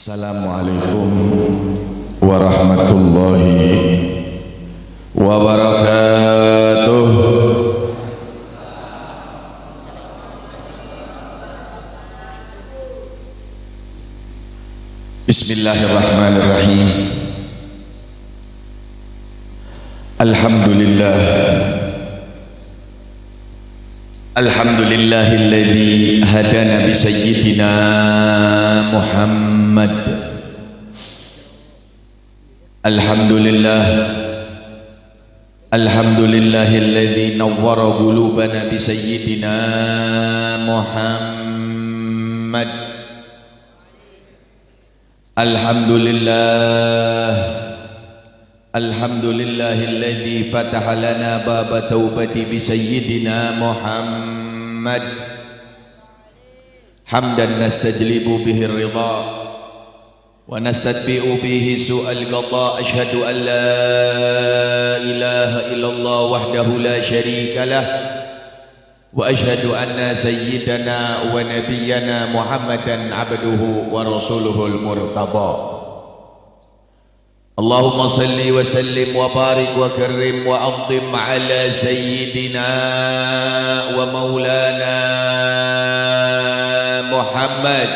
Assalamualaikum warahmatullahi wabarakatuh. Bismillahirrahmanirrahim. Alhamdulillah. Alhamdulillahilladzi hadana bi sayyidina Muhammad. Alhamdulillah. Alhamdulillahilladzi nawwara qulubana bi sayyidina Muhammad. Alhamdulillah. Alhamdulillahilladzi fataha lana baba taubati bi sayyidina Muhammad. Hamdan nastajlibu bihi ridha wa nastadbi'u bihi su'al qada. Ashhadu an la ilaha illallah wahdahu la syarika lah wa ashhadu anna sayyidana wa nabiyyana Muhammadan abduhu wa rasuluhul murtada. Allahumma salli wa sallim wa barik wa karrim wa azim ala sayyidina wa maulana Muhammad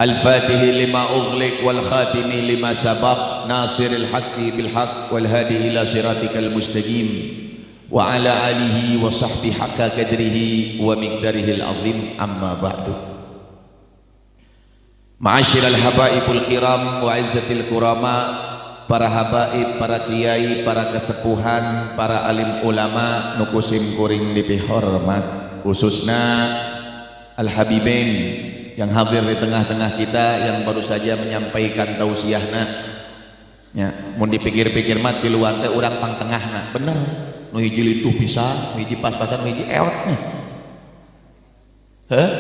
al-fatihi lima ughliq wal khatimi lima sabaq nasiril haqqi bil haqq wal hadi ila siratikal mustaqim wa ala alihi wa sahbihi haqqa qadrihi wa miqdarihil azim. Amma ba'du. Ma'asyiral habaibul kiram wa izzatil kurama, para habaib, para kiai, para kesepuhan, para alim ulama nukusim kuring dipihormat, khususna al habibain yang hadir di tengah-tengah kita yang baru saja menyampaikan tausiahna. Ya, mun dipikir-pikir mah di luar teh urang pang tengahna. Bener. Nu hiji lituh pisan, nu hiji pas-pasan, nu hiji eotnya. Heh?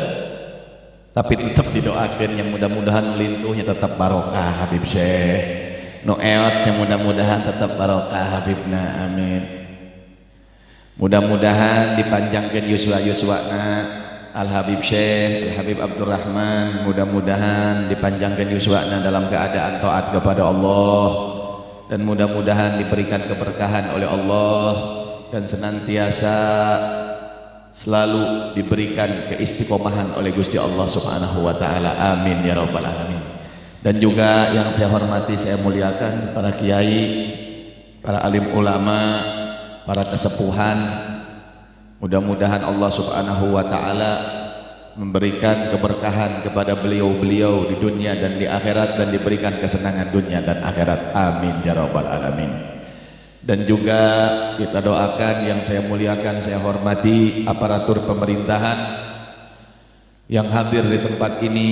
Tapi tetap didoakan yang mudah-mudahan lintuhnya tetap barokah Habib Syekh, nu eotnya mudah-mudahan tetap barokah Habibna, amin. Mudah-mudahan dipanjangkan yuswa-yuswana Al Habib Syekh, Al Habib Abdurrahman, mudah-mudahan dipanjangkan yuswana dalam keadaan taat kepada Allah, dan mudah-mudahan diberikan keberkahan oleh Allah dan senantiasa selalu diberikan keistiqomahan oleh Gusti Allah Subhanahu wa taala, amin ya rabbal alamin. Dan juga yang saya hormati, saya muliakan para kiai, para alim ulama, para kesepuhan. Mudah-mudahan Allah Subhanahu wa taala memberikan keberkahan kepada beliau-beliau di dunia dan di akhirat, dan diberikan kesenangan dunia dan akhirat, amin ya rabbal alamin. Dan juga kita doakan yang saya muliakan, saya hormati aparatur pemerintahan yang hadir di tempat ini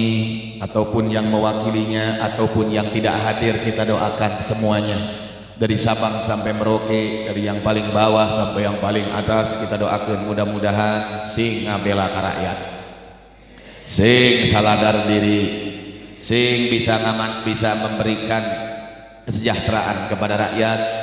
ataupun yang mewakilinya ataupun yang tidak hadir, kita doakan semuanya dari Sabang sampai Merauke, dari yang paling bawah sampai yang paling atas. Kita doakan mudah-mudahan sing ngabela ka rakyat, sing saladar diri, sing bisa memberikan kesejahteraan kepada rakyat,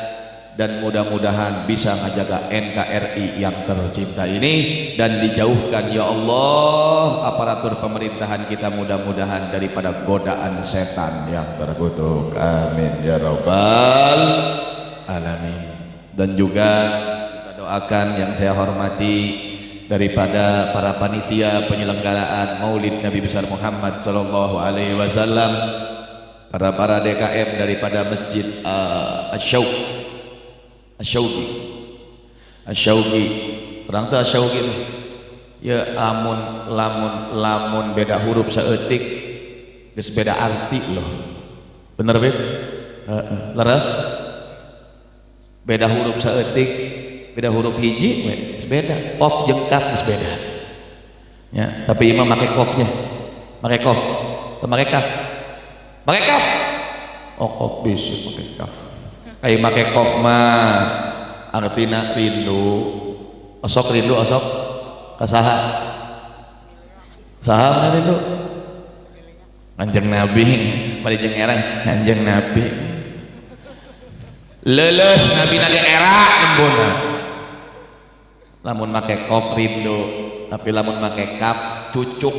dan mudah-mudahan bisa menjaga NKRI yang tercinta ini, dan dijauhkan ya Allah aparatur pemerintahan kita mudah-mudahan daripada godaan setan yang terkutuk, amin ya rabbal alamin. Dan juga kita doakan yang saya hormati daripada para panitia penyelenggaraan Maulid Nabi besar Muhammad sallallahu alaihi wasallam, para DKM daripada Masjid Asyauqi, orang tuh Asyauqi ya amun lamun beda huruf saeutik geus beda arti loh, bener bet? Leres beda huruf saeutik beda huruf hiji we beda, kof jeung kaf geus beda ya. Tapi imam make kofnya, make kof atau make kaf, make kaf. Oh kof bisa make kaf. Kayak make kof mah artina rindu, osok rindu, osok kasaha saha mana rindu Kanjeng Nabi, pada jeung erang Kanjeng Nabi leles Nabi nadi era nembuna. Lamun make kof rindu, tapi lamun make kaf cucuk,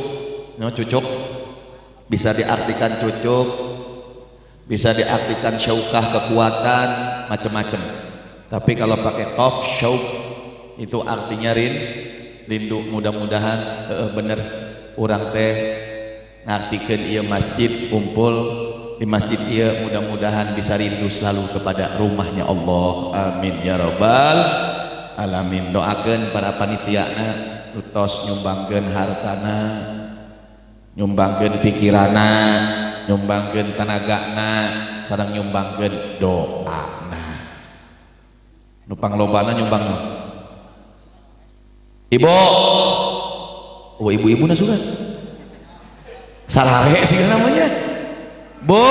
no cucuk bisa diartikan cucuk, bisa diartikan syaukah kekuatan, macam-macam. Tapi kalau pakai kof syauk itu artinya rindu. Mudah-mudahan bener urang teh ngartikeun ieu masjid, kumpul di masjid ieu mudah-mudahan bisa rindu selalu kepada rumahnya Allah. Amin ya rabbal alamin. Doakeun para panitiana utos nyumbangkeun hartana, nyumbangkeun pikirana, nyumbangkeun tenagana, sareng nyumbangkeun doana. Nu panglobana nyumbang nu ibu, oh ibu-ibu na sugan salare sih namanya bu,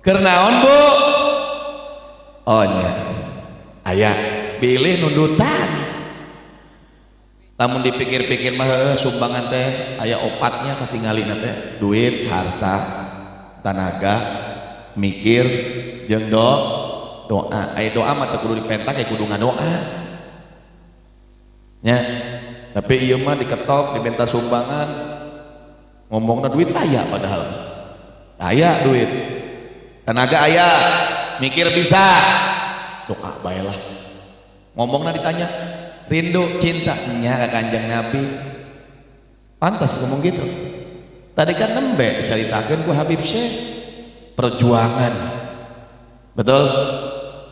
kernaon bu, oh nya aya pilih nundutan. Namun dipikir-pikir mah sumbangan teh aya opatnya ketinggalin teh duit, harta, tenaga, mikir, jeung doa. Aya doa mah teu kudu dipentak, kudu ngadoa nya. Tapi ieu mah diketok dibenta sumbangan ngomongna duit aya, padahal aya duit, tenaga aya, mikir bisa, doa bae lah. Ngomongna ditanya rindu cinta nya ka Kanjeng Nabi, pantas ngomong gitu. Tadi kan nembe dicaritakeun ku Habib Syekh perjuangan, betul,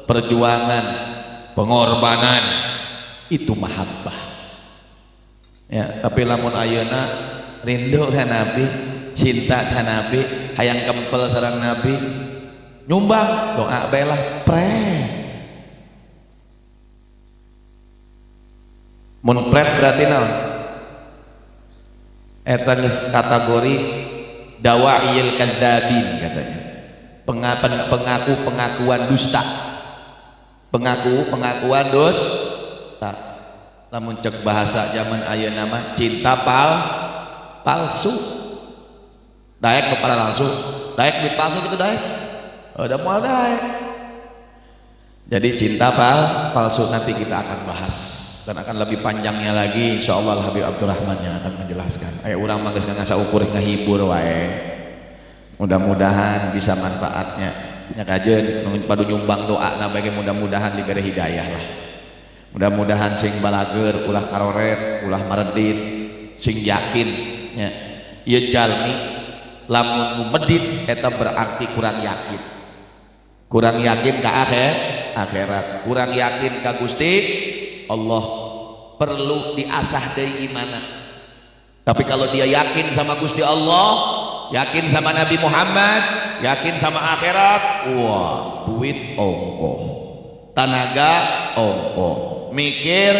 perjuangan, pengorbanan itu mahabbah ya. Tapi lamun ayeuna rindu ka Nabi, cinta ka Nabi, hayang kempel sareng Nabi, nyumbang doa bae lah mun pret berarti naon eta geus kategori dawaiyil kadzabin katanya, pengakuan dusta, pengakuan dusta. Lamun cek bahasa zaman ayeuna mah cinta palsu, daek nu para langsung, daek duit palsu gitu daek, udah moal daek. Jadi cinta palsu nanti kita akan bahas dan akan lebih panjangnya lagi insyaallah Habib Abdurrahman yang akan menjelaskan. Aya urang mah geus ngasa ukur ngahibur wae. Mudah-mudahan bisa manfaatnya. Nya kajeun nu padu nyumbang doana bage mudah-mudahan diberi hidayah lah. Mudah-mudahan sing balager ulah karoret, ulah maredit, sing yakin nya ieu jalmi lamun medit eta berarti kurang yakin. Kurang yakin ka akhirat, kurang yakin ka Gusti Allah, perlu diasah deui gimana. Tapi kalau dia yakin sama Gusti Allah, yakin sama Nabi Muhammad, yakin sama akhirat, wah duit ongkoh, tenaga ongkoh, mikir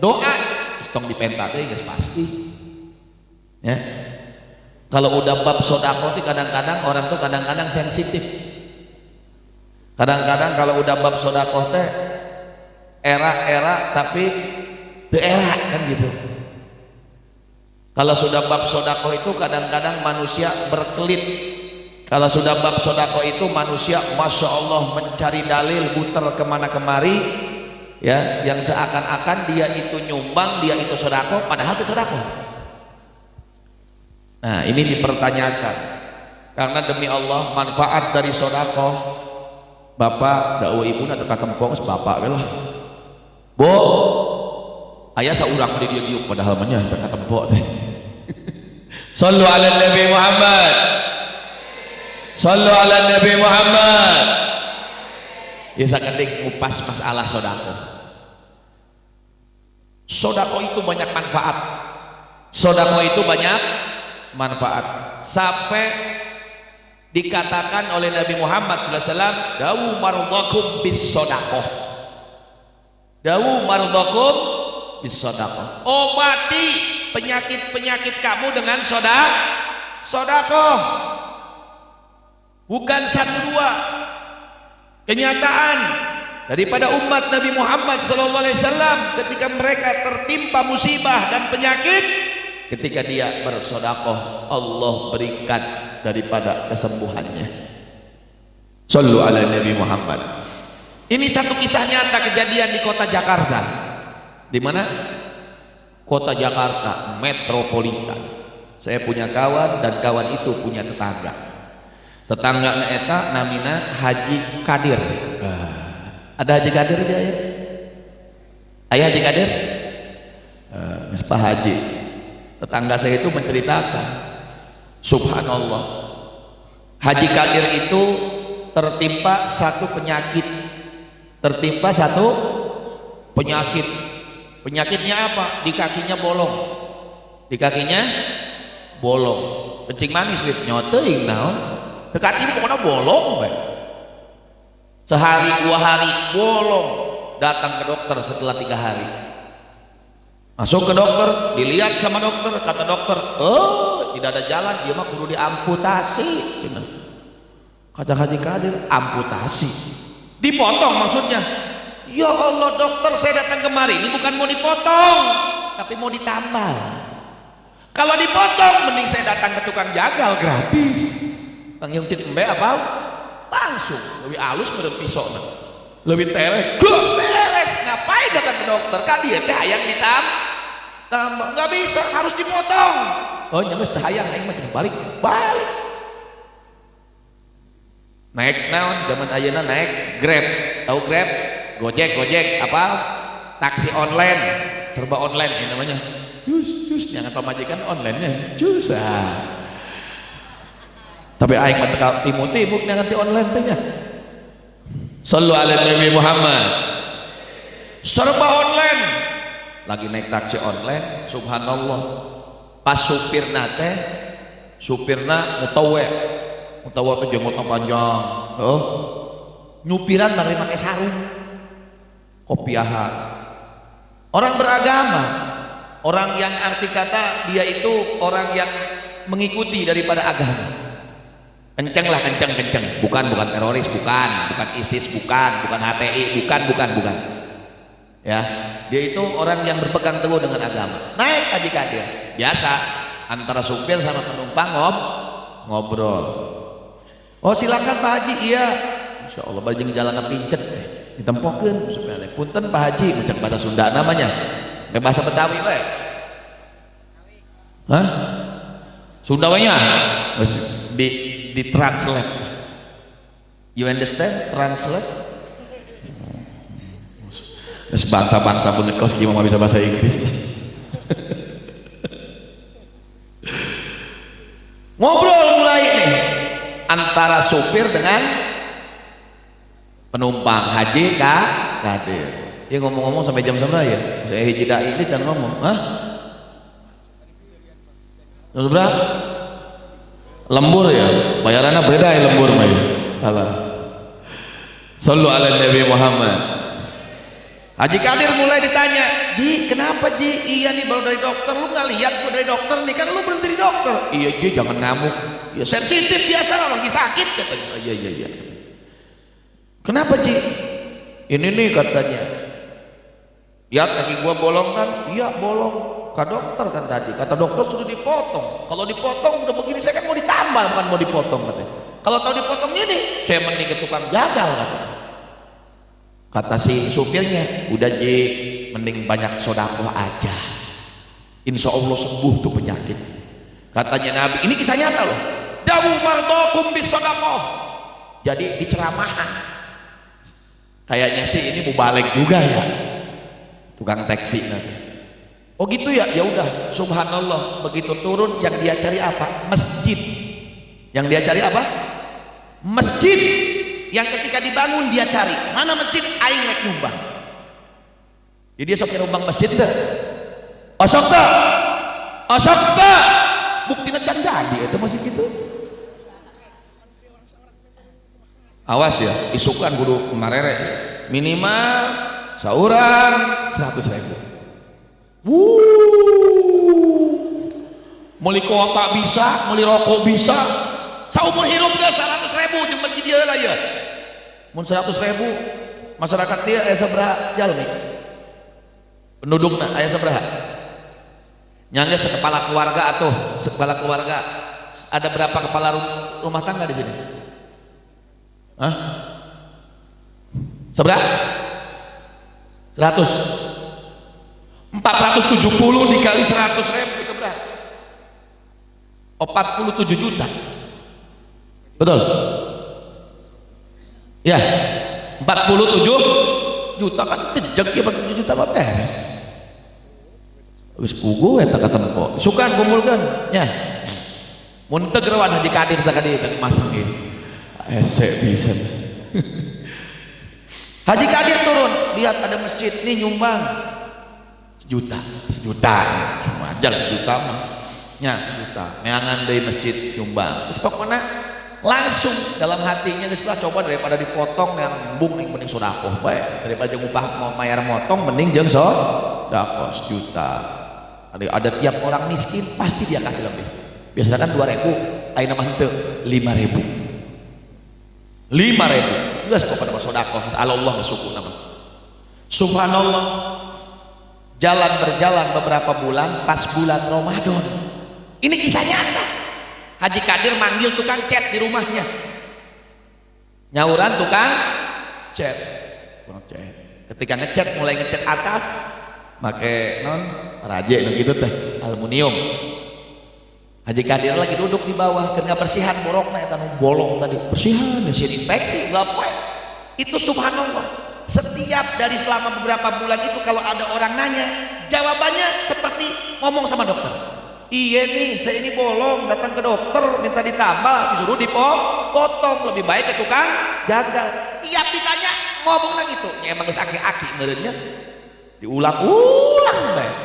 doa stong dipentak teh geus pasti ya. Kalau udah bab sedekah teh kadang-kadang orang tuh kadang-kadang sensitif. Kadang-kadang kalau udah bab sedekah teh era tapi teu era kan gitu. Kalau sudah bab sedekah itu kadang-kadang manusia berkelit. Kalau sudah bab sedekah itu manusia masya Allah mencari dalil muter kemana kemari ya, yang seakan-akan dia itu nyumbang, dia itu sedekah, padahal itu sedekah. Nah ini dipertanyakan karena demi Allah manfaat dari sedekah. Bapak dakwah ibu na teka tempong bapak lah bu ayah saurang di dia diuk padahal mah teka tempok teh. Sallu ala Nabi Muhammad, sallu ala Nabi Muhammad. Ya sakedik ngupas masalah sedekah. Sedekah itu banyak manfaat. Sedekah itu banyak manfaat. Sampai dikatakan oleh Nabi Muhammad sallallahu alaihi wasallam, "Dawu mardakum bis sedekah." Dawu mardakum bisadaqah. Obati penyakit-penyakit kamu dengan sedekah. Bukan satu dua. Kenyataan daripada umat Nabi Muhammad SAW ketika mereka tertimpa musibah dan penyakit, ketika dia bersedekah, Allah berikan daripada kesembuhannya. Sallu ala Nabi Muhammad. Ini satu kisah nyata kejadian di kota Jakarta. Di mana? Kota Jakarta metropolitan. Saya punya kawan dan kawan itu punya tetangga. Tetangga eta namina Haji Kadir. Ada Haji Kadir dia ya? Ayah Haji Kadir? Pak Haji. Tetangga saya itu menceritakan, subhanallah, Haji Kadir itu tertimpa satu penyakit. Penyakitnya apa? Di kakinya bolong. Kencing manis wit nyoteuing naon? Dekat ini pokoknya bolong bae. Sehari 2 hari bolong. Datang ke dokter setelah 3 hari. Masuk ke dokter, dilihat sama dokter, kata dokter, tidak ada jalan, dia mah kudu diamputasi. Kata Haji Kadir, amputasi. Dipotong maksudnya. Ya Allah dokter, saya datang kemari ini bukan mau dipotong, tapi mau ditambal. Kalau dipotong mending saya datang ke tukang jagal gratis. Kang Yungcit embe apa? Langsung lebih halus pada pisau, lebih terek. Beres, ngapain datang ke dokter? Kan dia teh hayang ditambal, nggak bisa, harus dipotong. Oh nyampe hayang, aing mah balik. Naik naon zaman ayeuna naik Grab, tahu Grab? Gojek apa? Taksi online, serba online ini namanya. Cus jangan pemajikan online-nya. Cus. Tapi aing mah teu timu-timu nganti online teh nya. Sallu ala Nabi Muhammad. Serba online. Lagi naik taksi online, subhanallah. Pas supirna mutawa tuh jenggotnya panjang, nyupiran bari pakai sarung, kopiahan. Orang beragama, orang yang arti kata dia itu orang yang mengikuti daripada agama. Kenceng, bukan teroris, bukan ISIS, bukan HTI, bukan. Ya, dia itu orang yang berpegang teguh dengan agama. Naik Haji Kadir, biasa antara supir sama penumpang ngobrol. Oh silakan Pak Haji, iya. Insya Allah bajeng jalan pincet, ditempokeun supaya punten Pak Haji, ucap bahasa Sunda namanya, bahasa Betawi baik. Hah? Sunda nya di translate. You understand? Translate. Bangsa pun nekos gimana bisa bahasa Inggris. Ngobrol mulai nih antara supir dengan penumpang Haji Kadir. Ya ngomong-ngomong sampai jam berapa ya? Saya hiji dai ini jangan ngomong. Hah? Berapa? Lembur ya? Bayarannya beda ya lembur mah ya. Alah. Sallu ala Nabi Muhammad. Haji Kadir mulai ditanya, Ji kenapa Ji? Iya nih baru dari dokter, lu nggak lihat gua dari dokter nih, kan lu berhenti di dokter. Iya Ji jangan ngamuk, ya sensitif biasa lagi sakit katanya. Iya. Kenapa Ji? Ini nih katanya, ya kaki gua bolong kan? Iya bolong. Kata dokter kan tadi, kata dokter sudah dipotong. Kalau dipotong udah begini saya kan mau ditambal bukan mau dipotong katanya. Kalau tahu dipotong ini, saya mending ke tukang jagal katanya. Kata si supirnya, udah Ji mending banyak sedekah aja, insya Allah sembuh tuh penyakit. Katanya Nabi, ini kisah nyata loh, dawu mardokum bisedekah. Jadi diceramahan, kayaknya sih ini mau balik juga ya tukang taksi nanti. Oh gitu ya, ya udah. Subhanallah, begitu turun yang dia cari apa? Masjid. Yang dia cari apa? Masjid. Yang ketika dibangun dia cari mana masjid, aing rek nyumbang. Jadi dia sok nyumbang masjid teh. Asokta buktina can jadi itu masjid gitu. Awas ya, isukan kudu marere minimal Seorang 100.000. Meli kota bisa, meli rokok bisa. Saumur hidup dia 100.000 di masjid dia lah ya. Mun 100.000 masyarakat dia aya sabaraha jalmi? Pendudukna aya sabaraha? Nyangga sekepala keluarga atuh, sekepala keluarga. Ada berapa kepala rumah tangga di sini? Hah? Seberapa? 100. 470 dikali 100.000 itu berapa? 47 juta. Betul? Ya, 47 juta kan jejak ya 47 juta apa beres. Wis pugu eta katempo. Sukan kumpulkan nya. Mun teu gerawan Haji Kadir tadi masang ieu. Ese pisan. Haji Kadir turun, lihat ada masjid nih nyumbang sejuta semua aja sejuta mah nya sejuta neangan dari masjid nyumbang terus pokoknya langsung dalam hatinya geus lah coba daripada dipotong yang embung ning mending sedekah bae daripada jeung upah mau mayar motong mending jeung sedekah sejuta. Ada tiap orang miskin pasti dia kasih lebih, biasanya kan 2.000 ayeuna mah henteu 5.000 geus pokona mah sedekah Allah syukur nama. Subhanallah, jalan berjalan beberapa bulan, pas bulan Ramadan ini kisah nyata. Haji Kadir manggil tukang cat di rumahnya, nyauran tukang cat. Ketika ngecat mulai ngecat atas pakai non raje gitu teh aluminium. Haji Kadir lagi duduk di bawah karena bersihan borokna eta nu bolong tadi bersihan mesin infeksi gape itu. Subhanallah, setiap dari selama beberapa bulan itu kalau ada orang nanya jawabannya seperti ngomong sama dokter, iya nih saya ini bolong datang ke dokter minta ditambal disuruh dipotong lebih baik ke tukang gagal. Iya ditanya ngomong lagi tuh ya emang aki-aki merenya diulang-ulang baik.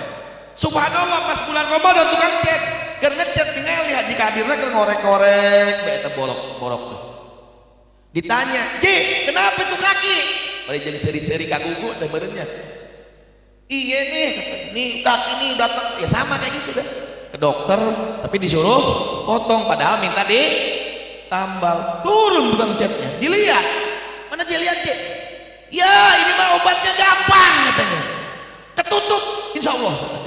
Subhanallah, pas bulan Ramadan tukang cat keur ngecat tinggal lihat Haji Kadirna keur ngorek-ngorek bae eta borok tuh. Ditanya, "Ji, kenapa itu kaki?" Balik jadi seri-seri kagugu teh beureunya. Iya nih kaki nih datang ya sama kayak gitu dah. Ke dokter tapi disuruh potong padahal minta ditambal. Turun tukang catnya. Dilihat. Mana dilihat, Cik? Ya, ini mah obatnya gampang katanya. Ketutup insyaallah katanya.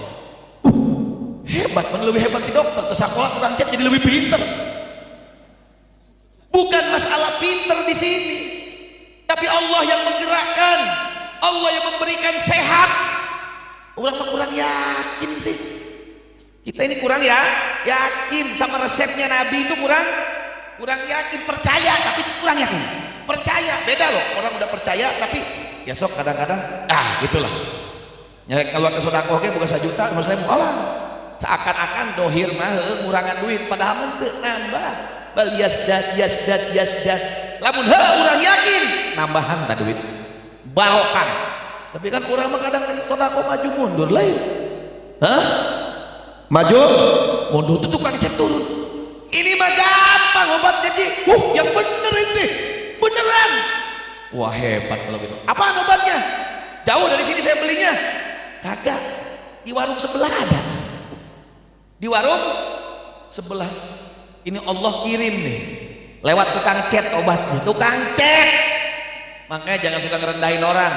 Hebat, mana lebih hebat di dokter. Tersakola tukang cat jadi lebih pinter. Bukan masalah pinter di sini. Tapi Allah yang menggerakkan, Allah yang memberikan sehat. Orang mah kurang yakin sih. Kita ini kurang ya, yakin sama resepnya Nabi itu kurang yakin, percaya tapi kurang yakin. Percaya beda loh, orang udah percaya tapi ya sok kadang-kadang gitulah. Nyalek keluar ke sedekah oke bukan 1 juta, muslim Allah. Seakan-akan dohir mah ngurangan duit padahal teu nambah. Bal yasdad. Lamun urang yakin nambahan tadi duit barokah. Tapi kan urang mah kadang sedekah maju mundur lain. Maju mundur itu tukang cat turun. Ini mah gampang obatnya Ji. Yang bener ini beneran. Wah hebat kalau gitu. Apaan obatnya? Jauh dari sini saya belinya. Kagak, di warung sebelah ada. Di warung sebelah ini Allah kirim nih lewat tukang cat obatnya. Tukang cat. Makanya jangan suka ngerendahin orang.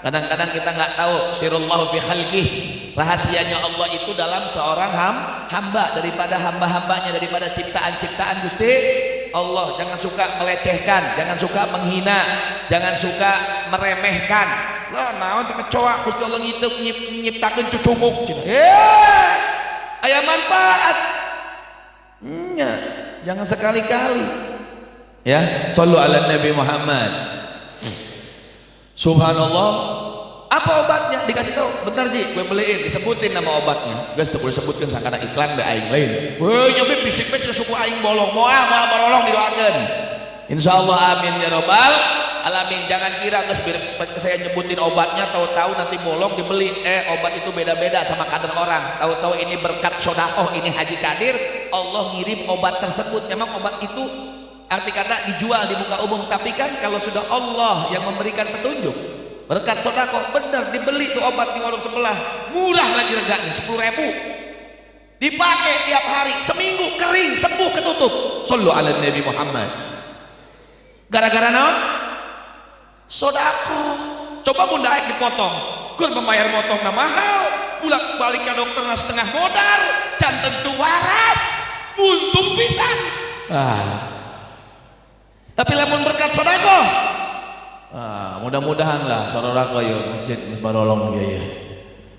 Kadang-kadang kita nggak tahu sirullahu fi khalqih, rahasianya Allah itu dalam seorang hamba daripada hamba-hambanya, daripada ciptaan-ciptaan Gusti Allah. Jangan suka melecehkan, jangan suka menghina, jangan suka meremehkan. Lah naon teh kecoa Gusti Allah nyiptakeun cucunguk cenah. Aya manfaat. Jangan sekali-kali. Ya, shallu ala Nabi Muhammad. Subhanallah. Apa obatnya? Dikasih tahu. Bentar Ji, gue beliin, disebutin nama obatnya. Guys, tuh gue sebutkan sakana iklan da aing lain. Weuh, nyobi bisik bae suku aing bolong. Moal barolong didoakeun. Insyaallah amin ya rabbal alamin. Jangan kira guys saya nyebutin obatnya tahu-tahu nanti bolong dibeli. Obat itu beda-beda sama kadar orang. Tahu-tahu ini berkat sedekah, ini Haji Kadir, Allah ngirim obat tersebut. Memang obat itu arti kata dijual di muka umum, tapi kan kalau sudah Allah yang memberikan petunjuk, berkat sodako bener, dibeli tuh obat di warung sebelah murah lagi reganya 10.000, dipakai tiap hari seminggu kering sembuh ketutup. Sallu ala Nabi Muhammad. Gara-gara naon? Sodako. Coba mun daek dipotong keur membayar motongna mahal, bulak balik ke dokter setengah modal, can tentu waras, untung pisan. Tapi lamun berkat sodako, mudah-mudahan lah sororako yo masjid barolong ya.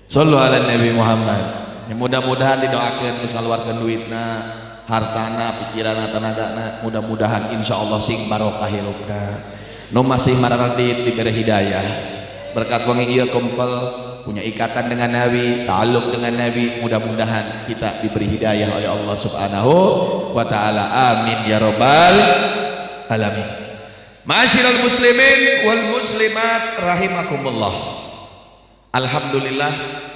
Sallu ala Nabi Muhammad. Ya, mudah-mudahan didoakeun geus ngaluarkeun duitna, hartana, pikirana, tenagana, mudah-mudahan insyaallah sing barokah hirupna. Nu masih mararadit diberi hidayah. Berkat wangi ieu kumpul punya ikatan dengan Nabi, ta'alluq dengan Nabi, mudah-mudahan kita diberi hidayah oleh Allah Subhanahu wa taala. Amin ya rabbal alamin. Ma'asyiral muslimin wal muslimat rahimakumullah. Alhamdulillah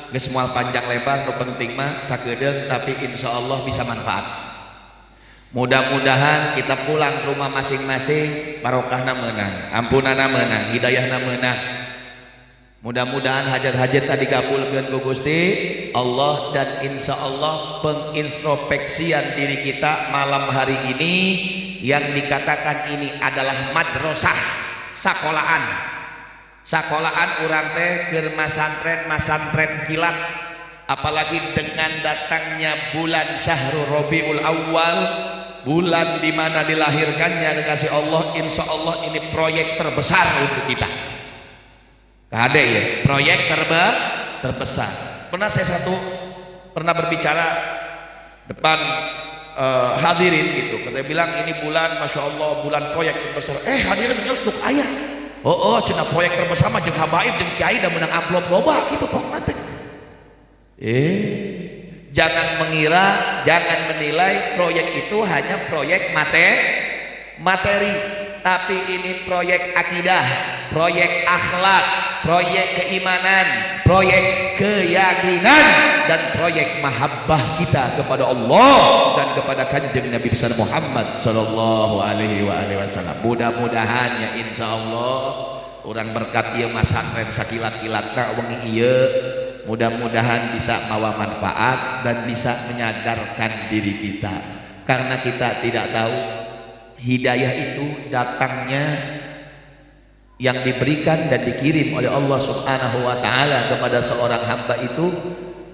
geus moal panjang lebar, nu penting mah sakedeung tapi insyaallah bisa manfaat. Mudah-mudahan kita pulang ke rumah masing-masing barokahna meunang, ampunana meunang, hidayahna meunang. Mudah-mudahan hajat-hajat tadi kabulkeun ku Gusti Allah, dan insya Allah pengintrospeksian diri kita malam hari ini yang dikatakan ini adalah madrasah, sekolahan urang teh keur masantren kilat, apalagi dengan datangnya bulan Syahrul Rabiul Awal, bulan di mana dilahirkannya kekasih Allah. Insya Allah ini proyek terbesar untuk kita. Kade ya, proyek terbesar. Pernah berbicara depan hadirin gitu. Katanya bilang ini bulan, masya Allah, bulan proyek terbesar. Hadirin nyeltuk ayah. Cina proyek terbesar mah jeung habaib jeung kiai da menang amplop loba gitu pokokna teh. Jangan mengira, jangan menilai proyek itu hanya proyek materi, tapi ini proyek akidah, proyek akhlak, proyek keimanan, proyek keyakinan, dan proyek mahabbah kita kepada Allah dan kepada kanjeng Nabi besar Muhammad sallallahu alaihi wasallam. Mudah-mudahan ya insya Allah orang berkat ieu masantren sakilat-kilatna wengi ieu, mudah-mudahan bisa mawa manfaat dan bisa menyadarkan diri kita, karena kita tidak tahu hidayah itu datangnya yang diberikan dan dikirim oleh Allah Subhanahu wa taala kepada seorang hamba itu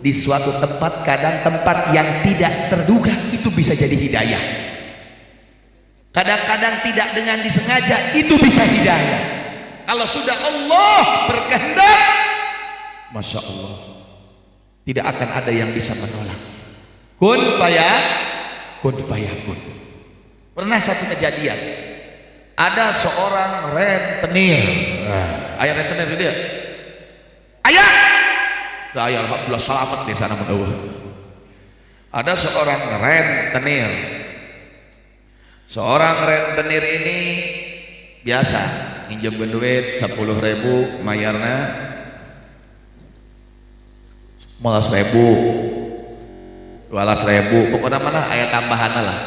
di suatu tempat, kadang tempat yang tidak terduga itu bisa jadi hidayah, kadang-kadang tidak dengan disengaja itu bisa hidayah. Kalau sudah Allah berkehendak, masya Allah, tidak akan ada yang bisa menolak. Kun fayakun. Pernah satu kejadian, ada seorang rentenir. Ayah rentenir dia. Ayah. Alhamdulillah selamat di sana menawah. Ada seorang rentenir. Seorang rentenir ini biasa minjem duit 10.000, mayarna 15.000, 12.000, pokoknya mana ayat tambahan lah.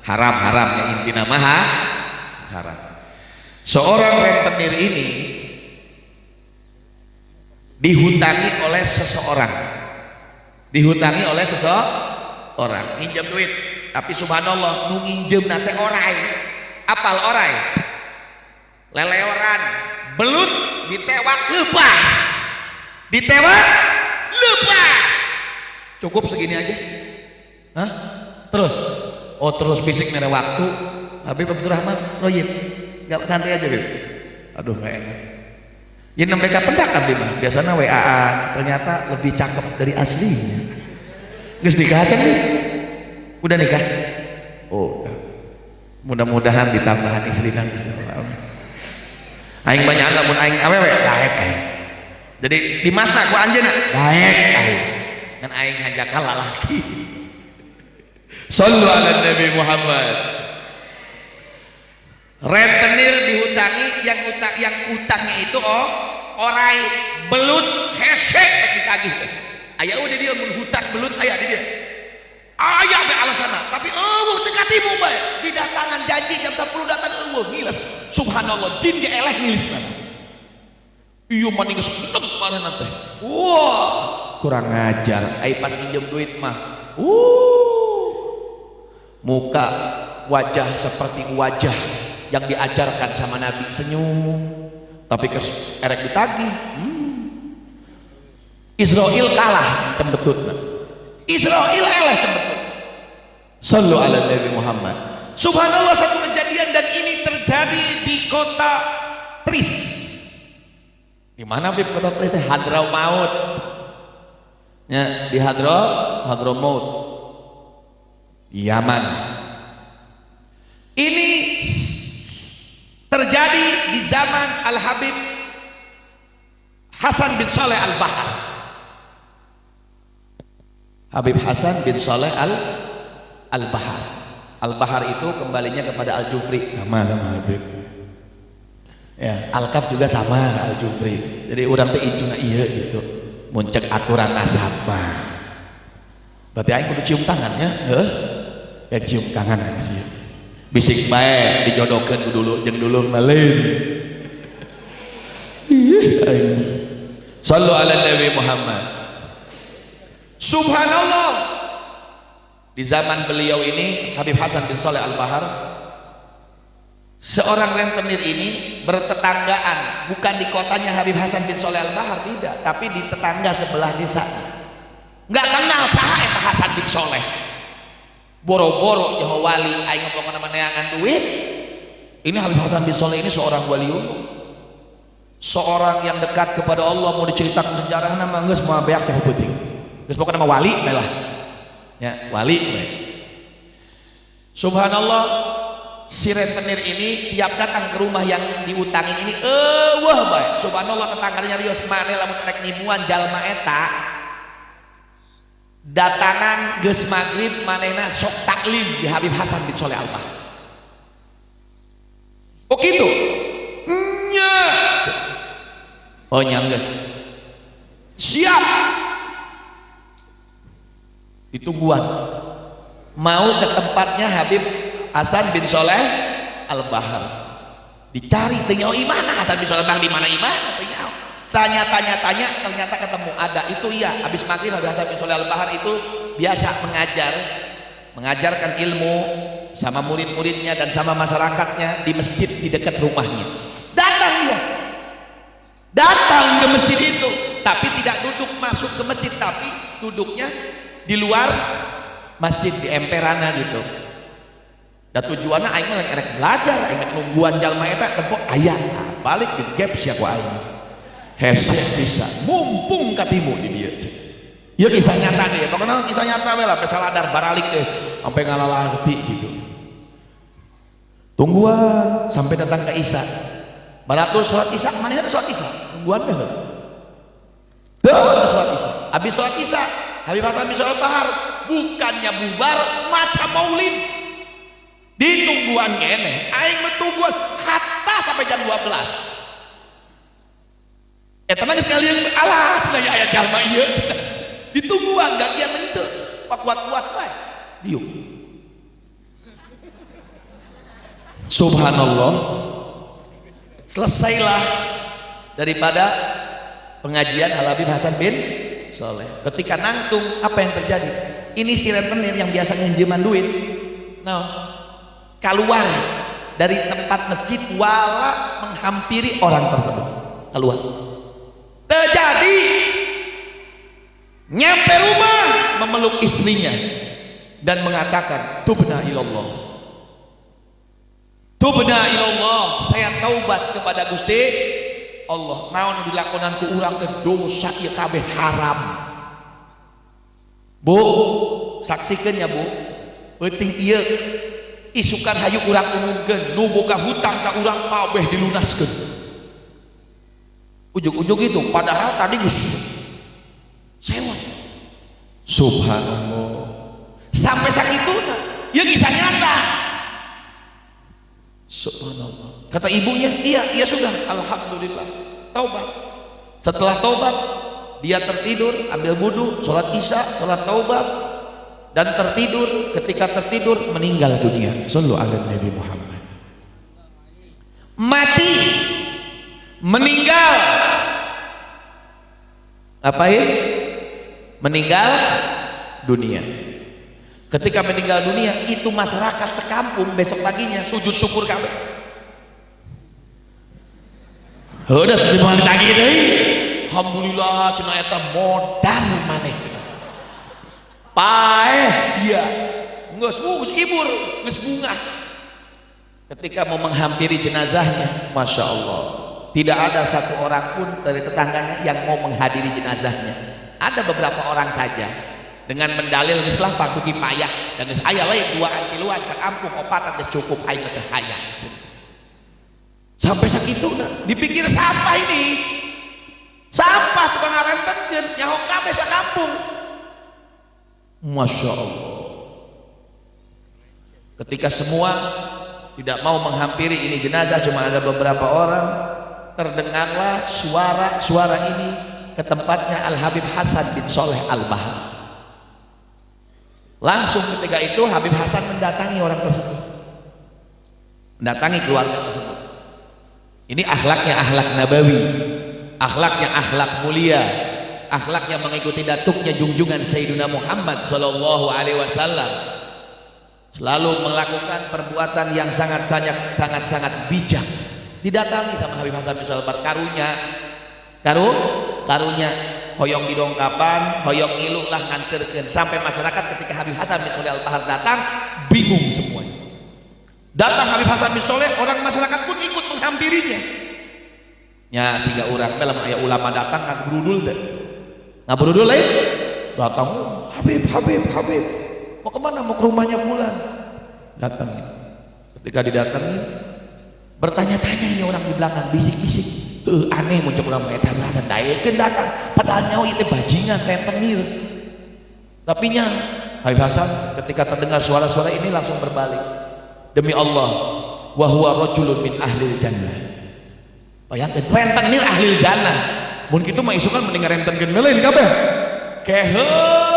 Haram ya intina maha haram. Seorang rentenir ini dihutangi oleh seseorang, minjem duit, tapi subhanallah nu nginjem nate orai, apal orai, leleoran, belut, ditewak lepas, cukup segini aja, terus fisik mere waktu. Habib Abdurrahman Royib nggak santai aja Bib, aduh nggak enak. Ya mereka pendak Abdi mah biasanya WA-an, ternyata lebih cakep dari aslinya. Geus nikah aja nih, udah nikah? Oh, mudah-mudahan ditambahan istrina. Aing banyak lamun aing awewe daek aing. Jadi di mata ku anjeunna daek aing. Dan aing hajak lalaki. Sallu ala Nabi Muhammad. Rentenir dihutangi, yang utangnya itu orai, belut, hesek ditagih. Aya udah dia mun hutang belut aya di dia. Aya be alasana, tapi eueuh teu katimu bae. Didatangan janji jam 10 datang eueuh ngiles. Subhanallah, jin ge eleh ngilisna. Iya maning seneng mana teh. Wah, kurang ngajar. Ai pas pinjam duit mah. Muka wajah seperti wajah yang diajarkan sama Nabi, senyum. Tapi erek ditagih. Israel kalah cembetutna. Israel eleh cembetut. Sallu ala Nabi Muhammad. Subhanallah, satu kejadian dan ini terjadi di kota Tris. Di mana Bib kota Tris? Hadramaut. Ya, di Hadramaut. Yaman. Ini terjadi di zaman Al-Habib Hasan bin Saleh Al-Bahar. Habib Hasan bin Saleh Al-Bahar. Al-Bahar itu kembalinya kepada Al-Jufri. Nama Habib. Ya, Al-Kaf juga sama Al-Jufri. Jadi orang teh incuna iya gitu. Muncek aturan nasabah. Berarti aing kudu cium tangannya, heuh. Ya cium tangan sih. Bisik bae dijodohkeun dulu jeung dulur maleun. Sallu ala Nabi Muhammad. Subhanallah. Di zaman beliau ini Habib Hasan bin Saleh Al-Bahar, seorang rentenir ini bertetanggaan, bukan di kotanya Habib Hasan bin Saleh Al-Bahar, tidak, tapi di tetangga sebelah desa. Nggak kenal saha eta Hasan bin Saleh. Boro-boro jeung wali aing ngomong nama neangan duit. Ini Habib Hasan bin Saleh ini seorang waliullah. Seorang yang dekat kepada Allah, mau diceritakan sejarahna mah geus moal beak saha penting. Geus pokona mah wali lah. Ya, wali. Subhanallah, si rentenir ini tiap datang ke rumah yang diutangin ini wah bae. Subhanallah, tetangganya rios maneh lamun rek nimuan jalma eta datangan geus maghrib manehna sok taklim di Habib Hasan bin Saleh Al-Bahar. Oh gitu. Nya. Oh nyangges. Siap. Ditungguan. Mau ke tempatnya Habib Hasan bin Saleh Al-Bahar. Dicari tanya imana Hasan bin Saleh Al-Bahar, di mana imana? Tanya ternyata ketemu, ada. Itu iya, habis maghrib Habib Hasan bin Saleh Al-Bahar itu biasa mengajarkan ilmu sama murid-muridnya dan sama masyarakatnya di masjid di dekat rumahnya. Datang ke masjid itu, tapi tidak duduk masuk ke masjid, tapi duduknya di luar masjid di emperana gitu. Dan tujuannya aing mah rek belajar, aing nungguan jalma eta tempo aya balik di gap sia ku aing. Hese bisa mumpung katimu di dia. Ya kisah nyata deh, pokoknya kisah nyata we lah, pesaladar baralik deh sampai ngalalarti gitu. Tungguan sampai datang ke Isya. Baratul sholat Isya, mana ada sholat Isya? Tungguan deh. Sholat Isya. Habis sholat Isya, Habib Hasan bin Saleh Al-Bahar bukannya bubar, macam maulid. Ditungguan kene, aing betungguan hatta sampai jam 12. Teman sekalian alah cenah aya jalma ieu. Ditungguan gagian itu. Kuat-kuat bae. Diuk. Subhanallah. Selesailah daripada pengajian Habib Hasan bin Saleh. Ketika nangtung, apa yang terjadi? Ini si rentenir yang biasa nginjeman duit. Keluar dari tempat masjid wala menghampiri orang tersebut. Keluar. Terjadi nyampe rumah memeluk istrinya dan mengatakan tubna ilallah, saya taubat kepada Gusti Allah. Naon dilakonan ku urang teh dosa ieu kabeh haram. Bu, saksikeun ya Bu, penting ieu isukan hayu urang umumkeun, nu boga hutang ka urang kabeh dilunaskeun. Ujung-ujung itu padahal tadi gus sewa. Subhanallah, sampai sakituna ya kisah nyata. Subhanallah, kata ibunya iya sudah, alhamdulillah taubat. Setelah taubat dia tertidur, ambil wudu, sholat Isya, sholat taubat, dan tertidur. Ketika tertidur meninggal dunia. Sallu ala Nabi Muhammad. Mati, meninggal Ngapain? Meninggal dunia. Ketika meninggal dunia itu masyarakat sekampung besok paginya sujud syukur kabeh. Udah terima ditagih deui. Alhamdulillah cenah eta modal maneh. Paeh sia. Geus ibur, geus bunga. Ketika mau menghampiri jenazahnya, Masya Allah, tidak ada satu orang pun dari tetangganya yang mau menghadiri jenazahnya. Ada beberapa orang saja dengan mendalil Islam paku kipayah dan geus aya lain duaan tiluan sakampung opatan geus cukup aing teh hayang. Sampai sakituna dipikir sampah ini. Sampah tukang ngarentenkeun nyaho kabeh sakampung. Masya Allah. Ketika semua tidak mau menghampiri ini jenazah, cuma ada beberapa orang, terdengarlah suara ini ke tempatnya Al Habib Hasan bin Soleh Al Bahar. Langsung ketika itu Habib Hasan mendatangi orang tersebut, mendatangi keluarga tersebut. Ini akhlaknya akhlak nabawi, akhlaknya akhlak mulia, akhlaknya mengikuti datuknya junjungan Sayyidina Muhammad sallallahu alaihi wasallam. Selalu melakukan perbuatan yang sangat bijak. Didatangi sama Habib Hasan bin Soleh karunya hoyong didongkapan, hoyong ngilu lah nganterkeun sampai masyarakat ketika Habib Hasan bin Soleh Al Bahar datang bingung semuanya. Datang Habib Hasan bin Soleh, orang masyarakat pun ikut menghampirinya. Nya siga urang dalam aya ulama datang ngabrudul teh. Ngabrudul lain datang Habib mau kemana? Mau ke rumahnya fulan. Datang. Ketika didatangi bertanya-tanya ini orang di belakang bisik-bisik. Aneh muncul ulama eta Hasan daekeun datang padahal nyawa itu bajingan rentenir. Tapi nya Habib Hasan ketika terdengar suara-suara ini langsung berbalik. Demi Allah, wa huwa rajulun min ahlil jannah. Bayangkeun rentenir ahlil jannah. Mun kitu mah isukan mending rentenkeun lain kabeh. Keheul.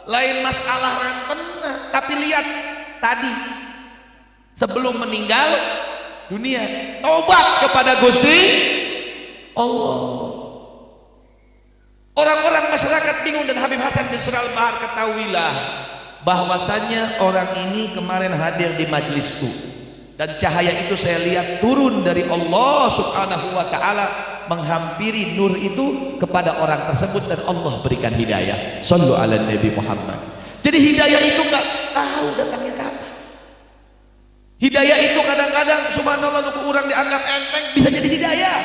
Lain masalah rentenna, tapi lihat tadi sebelum meninggal dunia taubat kepada Gusti Allah. Orang-orang masyarakat bingung dan Habib Hasan bin Soleh Al Bahar ketahuilah bahwasannya orang ini kemarin hadir di majlisku dan cahaya itu saya lihat turun dari Allah Subhanahu wa taala menghampiri nur itu kepada orang tersebut dan Allah berikan hidayah. Shallu ala Nabi Muhammad. Jadi hidayah itu nggak tahu datangnya kapan. Hidayah itu kadang-kadang subhanallah untuk orang dianggap enteng bisa jadi hidayah.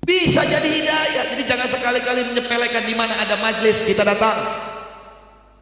Bisa jadi hidayah. Jadi jangan sekali-kali menyepelekan di mana ada majlis kita datang.